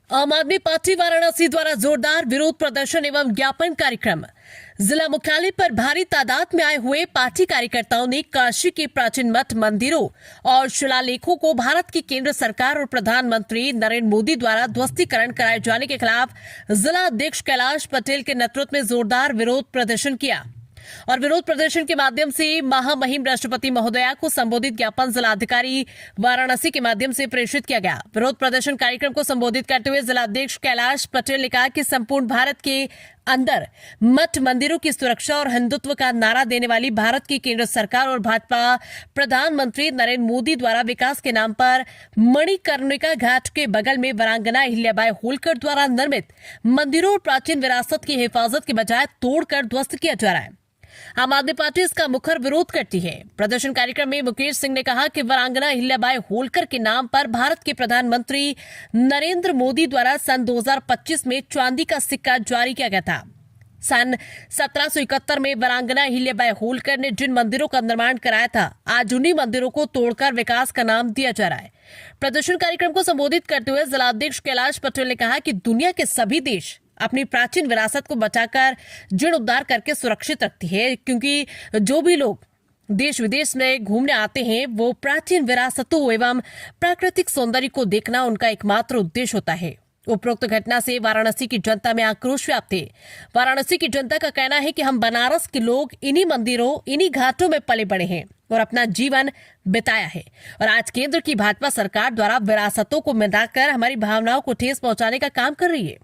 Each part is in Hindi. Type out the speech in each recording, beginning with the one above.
आम आदमी पार्टी वाराणसी द्वारा जोरदार विरोध प्रदर्शन एवं ज्ञापन कार्यक्रम। जिला मुख्यालय पर भारी तादाद में आए हुए पार्टी कार्यकर्ताओं ने काशी के प्राचीन मठ मंदिरों और शिलालेखों को भारत की केंद्र सरकार और प्रधानमंत्री नरेंद्र मोदी द्वारा ध्वस्तीकरण कराए जाने के खिलाफ जिला अध्यक्ष कैलाश पटेल के नेतृत्व में जोरदार विरोध प्रदर्शन किया और विरोध प्रदर्शन के माध्यम से महामहिम राष्ट्रपति महोदया को संबोधित ज्ञापन जिलाधिकारी वाराणसी के माध्यम से प्रेषित किया गया। विरोध प्रदर्शन कार्यक्रम को संबोधित करते हुए जिलाध्यक्ष कैलाश पटेल ने कहा कि संपूर्ण भारत के अंदर मठ मंदिरों की सुरक्षा और हिंदुत्व का नारा देने वाली भारत की केंद्र सरकार और भाजपा प्रधानमंत्री नरेंद्र मोदी द्वारा विकास के नाम पर मणिकर्णिका घाट के बगल में वीरांगना अहिल्याबाई होलकर द्वारा निर्मित मंदिरों और प्राचीन विरासत की हिफाजत के बजाय तोड़कर ध्वस्त किया जा रहा है। आम आदमी पार्टी इसका मुखर विरोध करती है। प्रदर्शन कार्यक्रम में मुकेश सिंह ने कहा कि वीरांगना अहिल्याबाई होलकर के नाम पर भारत के प्रधानमंत्री नरेंद्र मोदी द्वारा सन 2025 में चांदी का सिक्का जारी किया गया था। सन 1771 में वीरांगना अहिल्याबाई होलकर ने जिन मंदिरों का निर्माण कराया था, आज उन्हीं मंदिरों को तोड़कर विकास का नाम दिया जा रहा है। प्रदर्शन कार्यक्रम को संबोधित करते हुए जिलाध्यक्ष कैलाश पटेल ने कहा कि दुनिया के सभी देश अपनी प्राचीन विरासत को बचाकर जीर्णोद्धार करके सुरक्षित रखती है, क्योंकि जो भी लोग देश विदेश में घूमने आते हैं वो प्राचीन विरासतों एवं प्राकृतिक सौंदर्य को देखना उनका एकमात्र उद्देश्य होता है। उपरोक्त घटना से वाराणसी की जनता में आक्रोश व्याप्त है। वाराणसी की जनता का कहना है कि हम बनारस के लोग इन्हीं मंदिरों, इन्हीं घाटों में पले बड़े हैं और अपना जीवन बिताया है, और आज केंद्र की भाजपा सरकार द्वारा विरासतों को मिटाकर हमारी भावनाओं को ठेस पहुंचाने का काम कर रही है।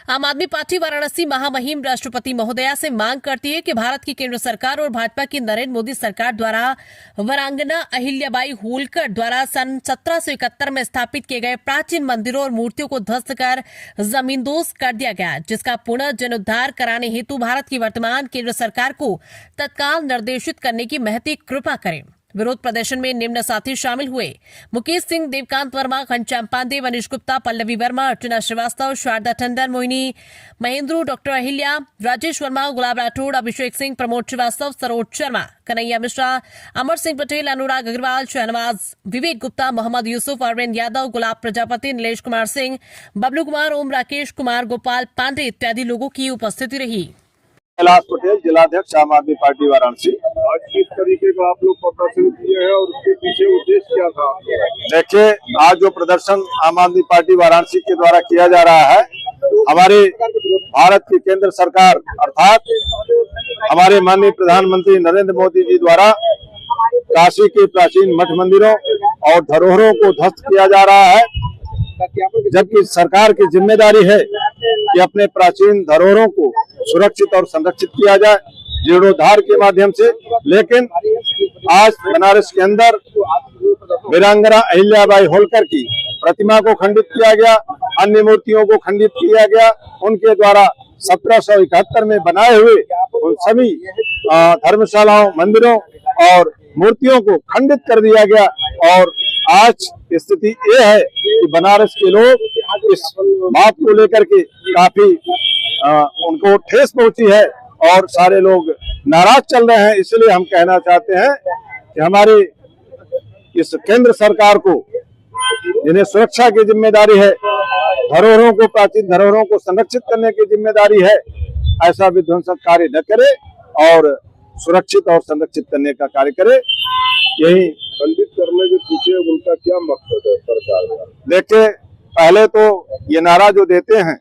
आम आदमी पार्टी वाराणसी महामहिम राष्ट्रपति महोदया से मांग करती है कि भारत की केंद्र सरकार और भाजपा की नरेंद्र मोदी सरकार द्वारा वीरांगना अहिल्याबाई होलकर द्वारा सन 1771 में स्थापित किए गए प्राचीन मंदिरों और मूर्तियों को ध्वस्त कर जमींदोज कर दिया गया, जिसका पुनः जीर्णोद्धार कराने हेतु भारत की वर्तमान केंद्र सरकार को तत्काल निर्देशित करने की महती कृपा करें। विरोध प्रदर्शन में निम्न साथी शामिल हुए: मुकेश सिंह, देवकांत वर्मा, घनश्याम पांडे, मनीष गुप्ता, पल्लवी वर्मा, अर्चना श्रीवास्तव, शारदा टंडन, मोहिनी महेंद्रू, डॉक्टर अहिल्या, राजेश वर्मा, गुलाब राठौड़, अभिषेक सिंह, प्रमोद श्रीवास्तव, सरोज शर्मा, कन्हैया मिश्रा, अमर सिंह पटेल, अनुराग अग्रवाल, शहनवाज, विवेक गुप्ता, मोहम्मद यूसुफ, अरविंद यादव, गुलाब प्रजापति, नीलेश कुमार सिंह, बबलू कुमार, ओम राकेश कुमार, गोपाल पांडे इत्यादि लोगों की उपस्थिति रही। कैलाश पटेल, जिलाध्यक्ष आम आदमी पार्टी वाराणसी। आज किस तरीके का आप लोग प्रदर्शन किए हैं और उसके पीछे उद्देश्य क्या था? देखिए, आज जो प्रदर्शन आम आदमी पार्टी वाराणसी के द्वारा किया जा रहा है, हमारे भारत की केंद्र सरकार अर्थात हमारे माननीय प्रधानमंत्री नरेंद्र मोदी जी द्वारा काशी के प्राचीन मठ मंदिरों और धरोहरों को ध्वस्त किया जा रहा है, जबकि सरकार की जिम्मेदारी है कि अपने प्राचीन धरोहरों को सुरक्षित और संरक्षित किया जाए जीर्णोद्धार के माध्यम से। लेकिन आज बनारस के अंदर वीरांगना अहिल्याबाई होलकर की प्रतिमा को खंडित किया गया, अन्य मूर्तियों को खंडित किया गया। उनके द्वारा 1771 में बनाए हुए उन सभी धर्मशालाओं, मंदिरों और मूर्तियों को खंडित कर दिया गया। और आज स्थिति ये है कि बनारस के लोग इस बात को लेकर के काफी उनको ठेस पहुंची है और सारे लोग नाराज चल रहे हैं। इसलिए हम कहना चाहते हैं कि हमारी इस केंद्र सरकार को, जिन्हें सुरक्षा की जिम्मेदारी है, धरोहरों को, प्राचीन धरोहरों को संरक्षित करने की जिम्मेदारी है, ऐसा विध्वंसक कार्य न करे और सुरक्षित और संरक्षित करने का कार्य करे। यही खंडित करने के पीछे उनका क्या मकसद है सरकार का? देखिए, पहले तो ये नारा जो देते हैं,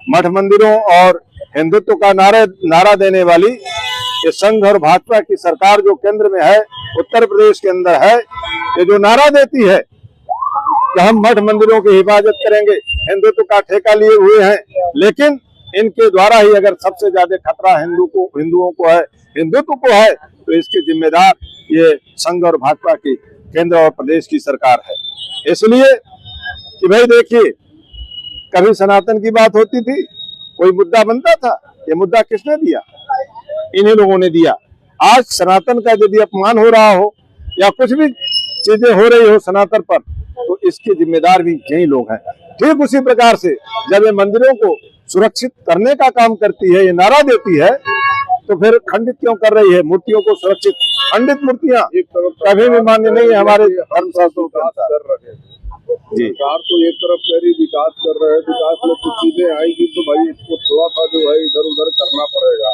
मठ मंदिरों और हिंदुत्व का नारा देने वाली ये संघ और भाजपा की सरकार जो केंद्र में है, उत्तर प्रदेश के अंदर है, ये जो नारा देती है कि हम मठ मंदिरों की हिफाजत करेंगे, हिंदुत्व का ठेका लिए हुए हैं, लेकिन इनके द्वारा ही अगर सबसे ज्यादा खतरा हिंदुओं को है, हिंदुत्व को है, तो इसके जिम्मेदार ये संघ और भाजपा की केंद्र और प्रदेश की सरकार है। इसलिए कि भाई देखिए, कभी सनातन की बात होती थी, कोई मुद्दा बनता था, ये मुद्दा किसने दिया? इन्हीं लोगों ने दिया। आज सनातन का यदि अपमान हो रहा हो या कुछ भी चीजें हो रही हो सनातन पर, तो इसके जिम्मेदार भी यही लोग हैं। ठीक उसी प्रकार से जब ये मंदिरों को सुरक्षित करने का काम करती है, ये नारा देती है, तो फिर खंडित क्यों कर रही है मूर्तियों को सुरक्षित? खंडित मूर्तियां कभी भी मान्य नहीं है हमारे धर्मशास्त्रों के अनुसार। जी। सरकार तो एक तरफ कह रही विकास कर रहे हैं, विकास में कुछ चीजें आएगी तो भाई इसको थोड़ा सा जो है इधर उधर करना पड़ेगा।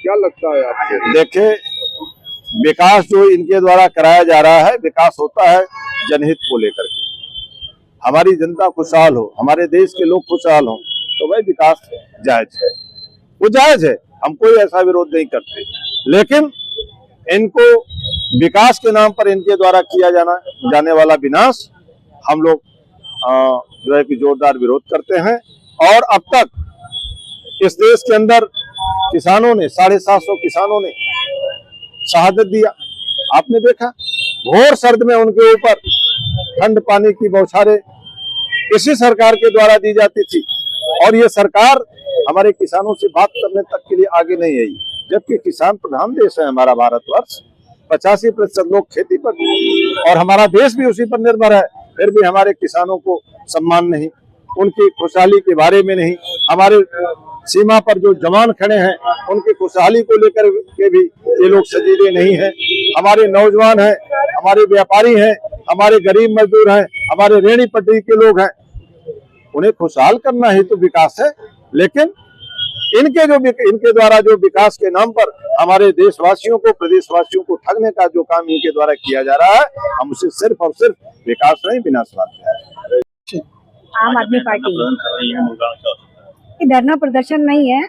क्या लगता है आपको? देखे, विकास जो इनके द्वारा कराया जा रहा है, विकास होता है जनहित को लेकर के। हमारी जनता खुशहाल हो, हमारे देश के लोग खुशहाल हो, तो भाई विकास जायज है, वो जायज है, हम कोई ऐसा विरोध नहीं करते। लेकिन इनको विकास के नाम पर इनके द्वारा किया जाने वाला विनाश हम लोग जो है कि जोरदार विरोध करते हैं। और अब तक इस देश के अंदर किसानों ने 750 किसानों ने शहादत दिया। आपने देखा, घोर सर्द में उनके ऊपर ठंड पानी की बौछारें इसी सरकार के द्वारा दी जाती थी, और ये सरकार हमारे किसानों से बात करने तक के लिए आगे नहीं आई। जबकि किसान प्रधान देश है हमारा भारतवर्ष, 85% लोग खेती पर, और हमारा देश भी उसी पर निर्भर है, फिर भी हमारे किसानों को सम्मान नहीं, उनकी खुशहाली के बारे में नहीं। हमारे सीमा पर जो जवान खड़े हैं उनकी खुशहाली को लेकर के भी ये लोग सजीले नहीं हैं। हमारे नौजवान हैं, हमारे व्यापारी हैं, हमारे गरीब मजदूर हैं, हमारे रेहड़ी पटरी के लोग हैं, उन्हें खुशहाल करना ही तो विकास है। लेकिन इनके द्वारा जो विकास के नाम पर हमारे देशवासियों को, प्रदेशवासियों को ठगने का जो काम इनके द्वारा किया जा रहा है, हम उसे सिर्फ और सिर्फ विकास नहीं विनाश मानते हैं। आम आदमी पार्टी ये धरना प्रदर्शन नहीं है,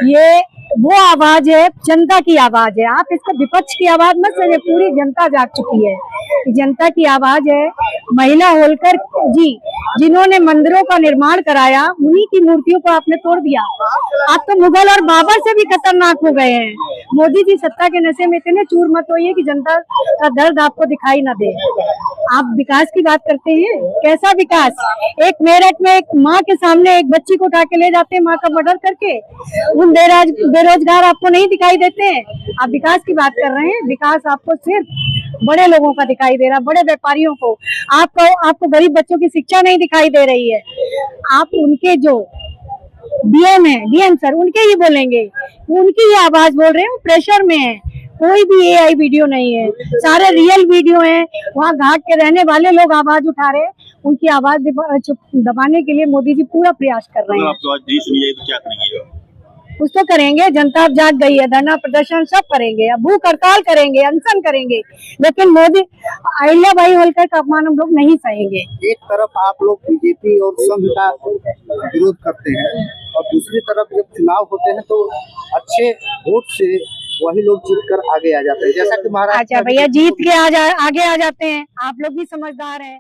ये वो आवाज है, जनता की आवाज है। आप इसको विपक्ष की आवाज मत समझिए, पूरी जनता जाग चुकी है। जनता की आवाज है। महिला होलकर जी जिन्होंने मंदिरों का निर्माण कराया, उन्हीं की मूर्तियों को आपने तोड़ दिया। आप तो मुगल और बाबर से भी खतरनाक हो गए हैं। मोदी जी सत्ता के नशे में इतने चूर मत होइए कि जनता का दर्द आपको दिखाई ना दे। आप विकास की बात करते हैं, कैसा विकास? एक मेरठ में एक माँ के सामने एक बच्ची को उठा के ले जाते हैं, माँ का मर्डर करके। उन बेरोजगार आपको नहीं दिखाई देते हैं। आप विकास की बात कर रहे हैं। विकास आपको सिर्फ बड़े लोगों का दिखाई दे रहा, बड़े व्यापारियों को। आपको गरीब बच्चों की शिक्षा नहीं दिखाई दे रही है। आप उनके जो डीएम सर, उनके ही बोलेंगे, उनकी ही आवाज बोल रहे हैं। प्रेशर में है, कोई भी एआई वीडियो नहीं है, सारे रियल वीडियो हैं। वहाँ घाट के रहने वाले लोग आवाज उठा रहे हैं, उनकी आवाज दबाने के लिए मोदी जी पूरा प्रयास कर रहे हैं। क्या करेंगे? कुछ तो करेंगे। जनता अब जाग गई है, धरना प्रदर्शन सब करेंगे, अब भूख हड़ताल करेंगे, अनशन करेंगे, लेकिन मोदी अहिल्याबाई होलकर का अपमान हम लोग नहीं सहेंगे। एक तरफ आप लोग बीजेपी और संघ का विरोध करते हैं, और दूसरी तरफ जब चुनाव होते हैं तो अच्छे वोट से वही लोग जीतकर आगे आ जाते हैं, जैसा कि महाराष्ट्र। अच्छा भैया, जीत के आगे आ जाते हैं। आप लोग भी समझदार हैं।